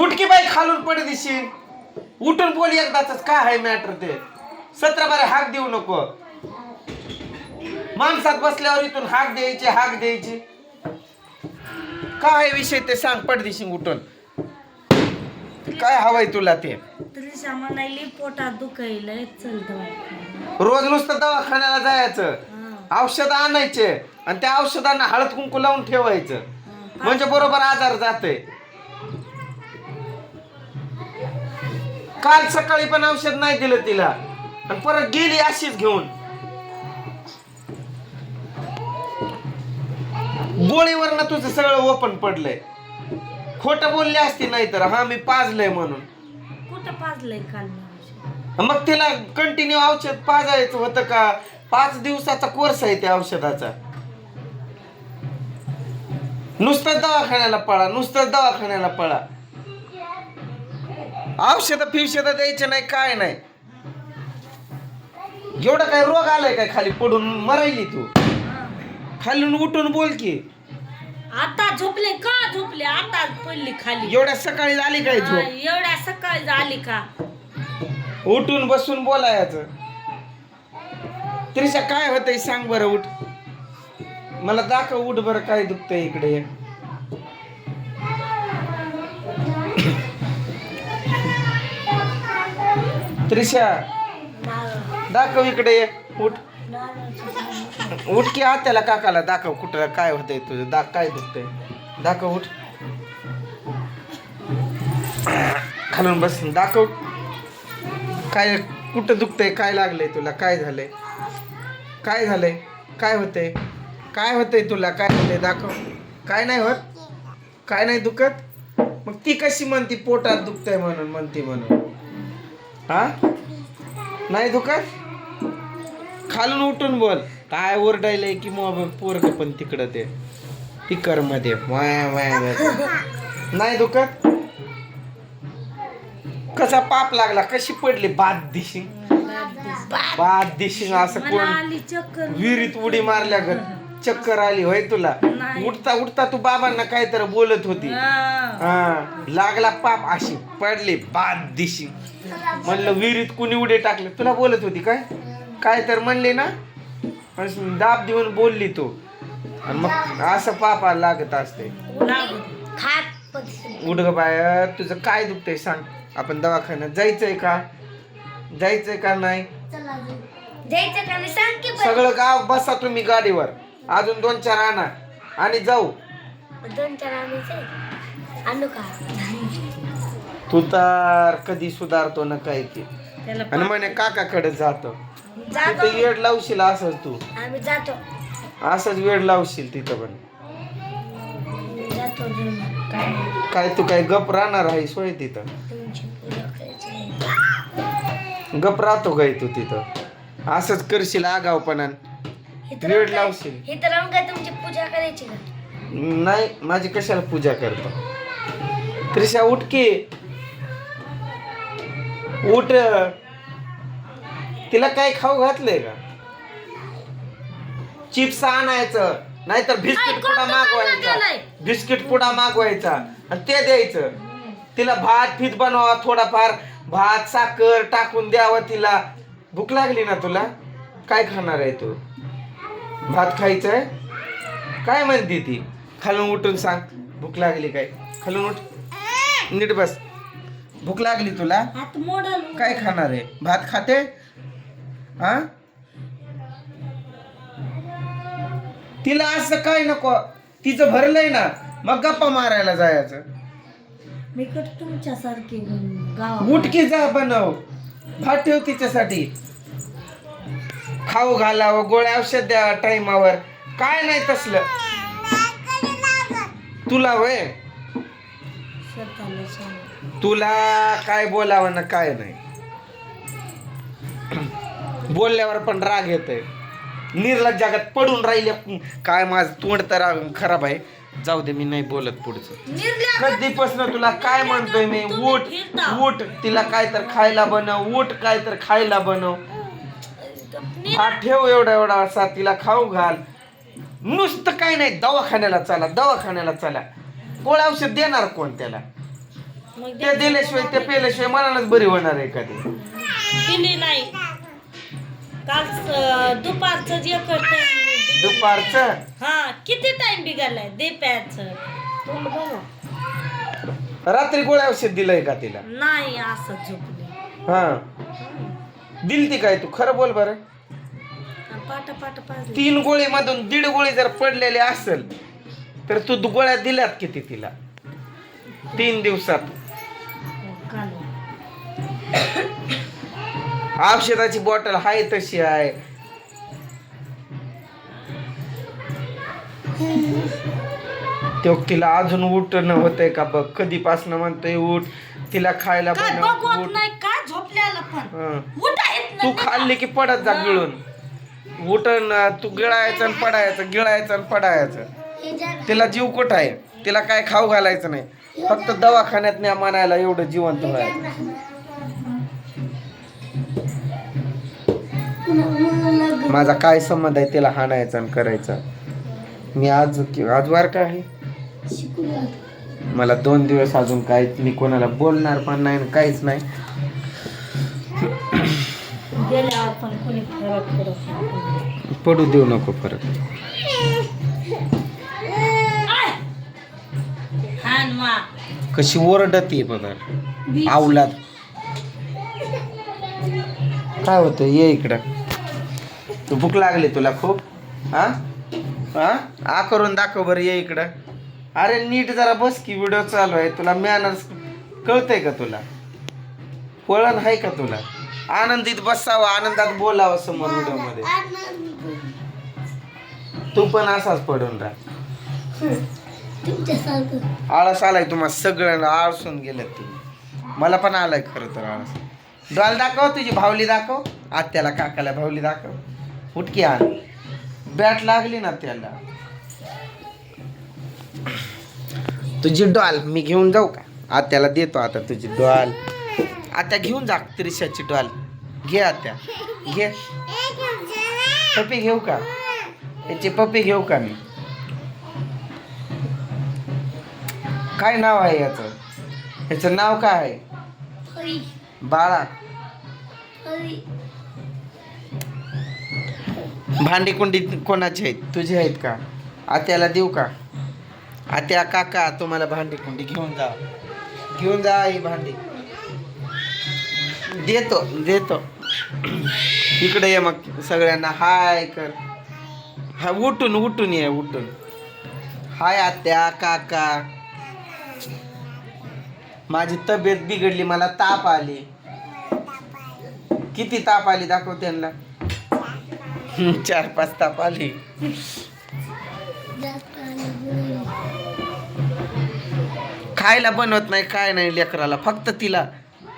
उठकी बाई खालून पड दिशी. उठून बोल एकदाच. काय आहे मॅटर ते? 17 बारे हाक देऊ नको. माणसात बसल्यावर इथून हाक द्यायची. काय विषय ते सांग पडदिशी उठून. काय हवंय तुला ते? त्रिशा म्हणाली पोटात दुखायलंय चल दवाखान्यात. रोज नुसतं दवाखान्याला जायचं, औषध आणायचे आणि त्या औषधांना हळद कुंकू लावून ठेवायचं, म्हणजे बरोबर आजार जातोय. काल सकाळी पण औषध नाही दिलं तिला आणि परत गेली अशीच घेऊन. गोळीवरनं तुझं सगळं ओपन पडलंय. खोटं बोलली असती नाही तर हा मी पाजलंय म्हणून. कुठं पाजलंय काल मी औषध? मग तिला कंटिन्यू औषध पाजायचं होतं का? 5 दिवसाचा कोर्स आहे त्या औषधाचा. नुसतं दवाखान्याला पळा. औषध द्यायचे नाही, काय नाही. एवढा काय रोग आलाय काय? खाली पडून मरायली तू? खालून उठून बोल की. आता झोपले आता पडली खाली. एवढ्या सकाळी झाली काय झोप? एवढ्या सकाळी झाली का? उठून बसून बोलायचं. त्रिशा काय होतंय सांग बरं. उठ मला दाखव. उठ बरं काय दुखतंय इकडे. त्रिशा दाखव इकडे. उठ की आत्याला काकाला दाखव कुठं काय होतंय तुझं. काय दुखतंय दाखव. उठ खालून बस दाखव. काय कुठं दुखतंय? काय लागलंय तुला? काय झालंय? काय होतंय तुला? काय होतंय दाखव. काय नाही होत? काय नाही दुखत? मग ती कशी म्हणती पोटात दुखतंय म्हणून हा? नाही दुखत? खालून उठून बोल. काय ओरडायलंय की मोबाईल पोरग पण तिकडं ते स्पीकर मध्ये नाही दुखत? कसा पाप लागला? कशी पडली? बाद दिशिंग असं कोण विहिरीत उडी मारल्या ग चक्कर आली होय तुला? उठता तू बाबांना काय तर बोलत होती. लागला पाप. अशी पडली बाद दिशिंग. म्हणलं विहिरीत कुणी उडी टाकले तुला बोलत होती काय तर म्हणले ना. दाब देऊन बोलली तू आणि मग असं पापाला लागत असते. उठ ग बाया. तुझं काय दुखतंय सांग. आपण दवाखान्यात जायचंय का नाही? सगळं गाव बसा तुम्ही गाडीवर. अजून 2-4 आणा आणि जाऊ. 2-4 आणू का? तू तर कधी सुधारतो ना काय की. आणि म्हणे काकाकडे जातो. तिथं वेळ लावशील असंच तू. आम्ही जातो. असंच वेळ लावशील तिथं पण. काय तू काय गप राहणार आहेस होय तिथं? गप राहतो काय तू तिथं? असंच करशील आगावपणान. वेळ लावशील. तुमची पूजा करायची का? नाही माझी कशाला पूजा करतो? त्रिशा उठ की. उठ. तिला काय खाऊ घातलंय का? चिप्स आणायचं नाहीतर बिस्किट पुडा मागवायचा आणि ते द्यायचं. तिला भात फीत बनवा थोडाफार. भात साखर टाकून द्यावं तिला. भूक लागली ना तुला? काय खाणार आहे तू? भात खायचंय? काय म्हणते ती? खालून उठून सांग. भूक लागली काय? खालून उठ. नीट बस. भूक लागली तुला? काय खाणार आहे? भात खाते? हा? तिला असं काय नको. तिचं भरलंय ना मग गप्पा मारायला जायचं. मी तुमच्यासारखी उठकी जा बनव. भात ठेव तिच्यासाठी. खाऊ घालावं गोळ्या औषध द्या टाइमावर. काय नाही तसलं तुला वय. तुला काय बोलावं ना काय नाही. बोलल्यावर पण राग येतोय. निर्लज्ज जगात पडून राहिले. काय माझं तोंड तर खराब आहे. जाऊ दे मी नाही बोलत पुढचं. कधीपासून तुला काय म्हणतोय मी? उठ तिला काय तर खायला बनव. भात ठेव एवढा असा. तिला खाऊ घाल. नुसतं काय नाही. दवाखान्याला चला. गोळ्या औषध देणार कोण त्याला? मग ते दिल्याशिवाय ते पेल्याशिवाय मनानच बरी होणार आहे का ते? दिली नाही काल दुपारचं जे टाइम दुपारचं हा किती टाइम बिघडलाय दे प्यायचं तोंड बघा. रात्री गोळ्या औषध दिलंय का तिला? नाही असं झोपले हा दिलती काय तू खरं बोल बरं. पाट पाट पाजले 3 गोळी मधून 1.5 गोळी जर पडलेली असेल तर तू गोळ्या दिल्यात किती तिला 3 दिवसात? काल औषधाची बॉटल आहे तशी आहे. तो तिला अजून उठणं होतंय का बघ. कधीपासून म्हणतोय उठ, तिला खायला काय बनव, बघवत उठ. नाही काय झोपल्याला पण हं. उठा येत तू नाही खाल्ली की पडत जा गिळून. उठण तू गिळायचं आणि पडायचं, गिळायचं आणि पडायचं. तिला जीव कुठं आहे? तिला काय खाऊ घालायचं नाही, फक्त दवाखान्यात न्या म्हणायला एवढं जिवंत व्हायचं. माझा काय संबंध आहे तिला हाणायचा आणि करायचा? मी आज वार काय आहे, मला 2 दिवस अजून काय मी कोणाला बोलणार पण नाही आणि काहीच नाही. गेल्यावर पण कोणी फरक पडत नाही. पडू देऊ नको फरक. हान मा कशी ओरडती बघा आवलाद. काय होतं ये इकडं. तू भूक लागली तुला खूप? हा हा आ करून दाखव बरं ये इकडं. अरे नीट जरा बस की व्हिडिओ चालू आहे. तुला मॅनर्स कळतंय का? तुला वळण आहे का? तुला आनंदीत बसावं, आनंदात बोलावं समोर व्हिडिओ मध्ये. तू पण असाच पडून राहा. आळस आलाय तुम्हाला सगळ्यांना, आळसून गेल्यात तुम्ही. मला पण आलाय खरं तर आळस. डॉल दाखव, तुझी भावली दाखव, आत्याला काकाला भावली दाखव. उठकी आण, बॅट लागली ना त्याला. तुझी डॉल मी घेऊन जाऊ का? आत्याला देतो आता तुझी डॉल. आत्या घेऊन जा त्रिशाची डॉल. घे आत्या घे. पप्पी घेऊ का? याची पप्पी घेऊ का मी? काय नाव आहे याचं? याचं नाव काय आहे? बाळा. भांडी कुंडी कोणाची आहेत? तुझी आहेत का? आत्याला देऊ का? आत्या काका तुम्हाला भांडी कुंडी घेऊन जा, घेऊन जा ही भांडी. देतो देतो. इकडे ये मग सगळ्यांना हाय कर. हा उठून उठून ये उठून. हाय आत्या काका. माझी तब्येत बिघडली, मला ताप आली. किती ताप आली दाखव त्यांना. 4-5 ताप आली. खायला बनवत नाही काय नाही लेकराला, फक्त तिला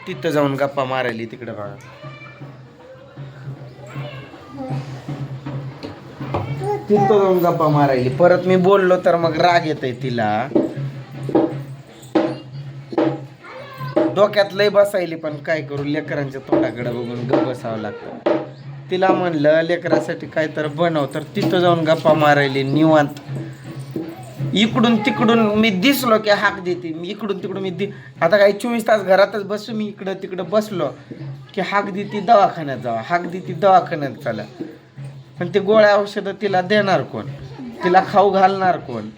तिथं जाऊन गप्पा मारायली. तिकडे बघा तिथं जाऊन गप्पा मारायली. परत मी बोललो तर मग राग येतोय तिला. डोक्यात लय बसायली, पण काय करू, लेकरांच्या तोंडाकडे बघून गप्प बसावं लागतं. तिला म्हणलं लेकरासाठी काय तर बनव, तर तिथं जाऊन गप्पा मारायली निवांत. इकडून तिकडून मी दिसलो की हाक देते. मी इकडून तिकडून आता काही 24 तास घरातच बसू. मी इकडं तिकडं बसलो की हाक देते दवाखान्यात जावा, हाक देते दवाखान्यात चला. पण ते गोळ्या औषधं तिला देणार कोण? तिला खाऊ घालणार कोण?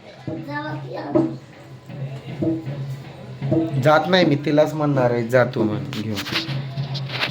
जात नाही मी, तिलाच म्हणणार आहे जा तू म्हणून घेऊन.